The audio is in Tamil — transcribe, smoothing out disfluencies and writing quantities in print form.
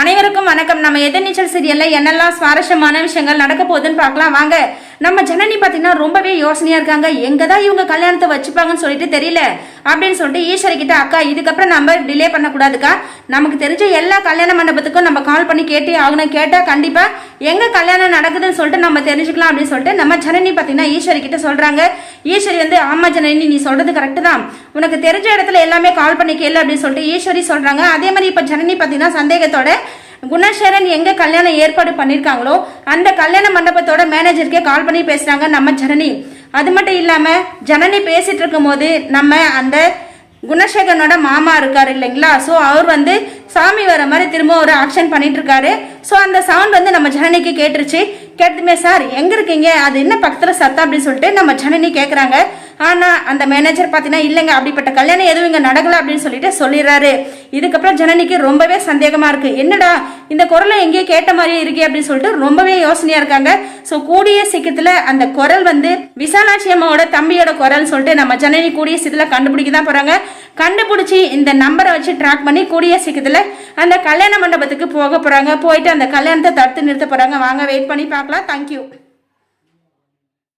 அனைவருக்கும் வணக்கம். நம்ம எதிர்நீச்சல் சீரியல்ல என்னெல்லாம் சுவாரஸ்யமான விஷயங்கள் நடக்க போகுதுன்னு பார்க்கலாம் வாங்க. நம்ம ஜனனி பார்த்தீங்கன்னா ரொம்பவே யோசனையா இருக்காங்க. எங்கதான் இவங்க கல்யாணத்தை வச்சுப்பாங்கன்னு சொல்லிட்டு தெரியல அப்படின்னு சொல்லிட்டு ஈஸ்வரி கிட்ட, அக்கா இதுக்கப்புறம் நம்ம டிலே பண்ணக்கூடாதுக்கா, நமக்கு தெரிஞ்ச எல்லா கல்யாண மண்டபத்துக்கும் நம்ம கால் பண்ணி கேட்டே ஆகணும், கேட்டா கண்டிப்பா எங்க கல்யாணம் நடக்குதுன்னு சொல்லிட்டு நம்ம தெரிஞ்சுக்கலாம் அப்படின்னு சொல்லிட்டு நம்ம ஜனனி பார்த்தீங்கன்னா ஈஸ்வரி கிட்ட சொல்றாங்க. ஈஸ்வரி வந்து, ஆமா ஜனனி நீ சொல்றது கரெக்ட் தான், உனக்கு தெரிஞ்ச இடத்துல எல்லாமே கால் பண்ணி கேளு அப்படின்னு சொல்லிட்டு ஈஸ்வரி சொல்றாங்க. அதே மாதிரி இப்ப ஜனனி பார்த்தீங்கன்னா சந்தேகத்தோட குணசேகரன் எங்க கல்யாணம் ஏற்பாடு பண்ணிருக்காங்களோ அந்த கல்யாண மண்டபத்தோட மேனேஜருக்கே கால் பண்ணி பேசுறாங்க நம்ம ஜனனி. அது மட்டும் இல்லாம ஜனனி பேசிட்டு இருக்கும் போது நம்ம அந்த குணசேகரனோட மாமா இருக்காரு இல்லைங்களா, ஸோ அவர் வந்து சாமி வர மாதிரி திரும்ப ஒரு ஆக்ஷன் பண்ணிட்டு இருக்காரு. ஸோ அந்த சவுண்ட் வந்து நம்ம ஜனனிக்கு கேட்டுருச்சு. கேட்டுமே, சார் எங்க இருக்கீங்க, அது என்ன பக்கத்துல சத்தம் அப்படின்னு சொல்லிட்டு நம்ம ஜனனி கேட்குறாங்க. ஆனா அந்த மேனேஜர் பார்த்தீங்கன்னா இல்லைங்க, அப்படிப்பட்ட கல்யாணம் எதுவும் இங்க நடக்கல அப்படின்னு சொல்லிட்டு சொல்லிடுறாரு. இதுக்கப்புறம் ஜனனிக்கு ரொம்பவே சந்தேகமா இருக்கு. என்னடா இந்த குரலை எங்கேயே கேட்ட மாதிரியே இருக்கே அப்படின்னு சொல்லிட்டு ரொம்பவே யோசனையா இருக்காங்க. ஸோ கூடிய சீக்கிரத்துல அந்த குரல் வந்து விசாலாட்சி அம்மாவோட தம்பியோட குரல் சொல்லிட்டு நம்ம ஜனனி கூடிய சீக்கிரத்துல கண்டுபிடிக்க தான் போறாங்க. கண்டுபிடிச்சி இந்த நம்பரை வச்சு ட்ராக் பண்ணி கூடிய சீக்கிரத்துல அந்த கல்யாண மண்டபத்துக்கு போக போறாங்க. போயிட்டு அந்த கல்யாணத்தை தடுத்து நிறுத்த போறாங்க. வாங்க வெயிட் பண்ணி பார்க்கலாம். தேங்க்யூ.